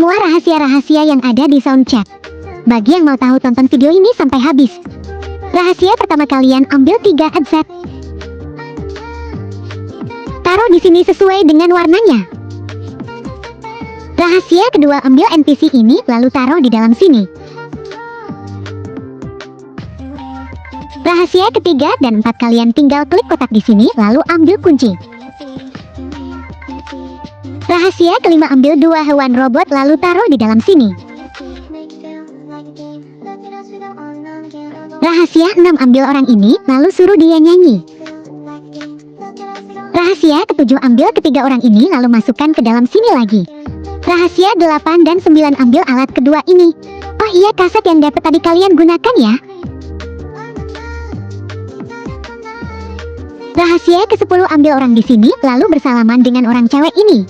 semua rahasia-rahasia yang ada di soundcheck. Bagi yang mau tahu, tonton video ini sampai habis. Rahasia pertama, kalian ambil 3 headset. Taruh di sini sesuai dengan warnanya. Rahasia kedua, ambil NPC ini lalu taruh di dalam sini. Rahasia ketiga dan 4, kalian tinggal klik kotak di sini lalu ambil kunci. Rahasia kelima, ambil 2 hewan robot lalu taruh di dalam sini. Rahasia 6, ambil orang ini lalu suruh dia nyanyi. Rahasia ketujuh, ambil ketiga orang ini lalu masukkan ke dalam sini lagi. Rahasia 8 dan 9, ambil alat kedua ini. Oh iya, kaset yang dapat tadi kalian gunakan ya. Rahasia ke-10, ambil orang di sini lalu bersalaman dengan orang cewek ini.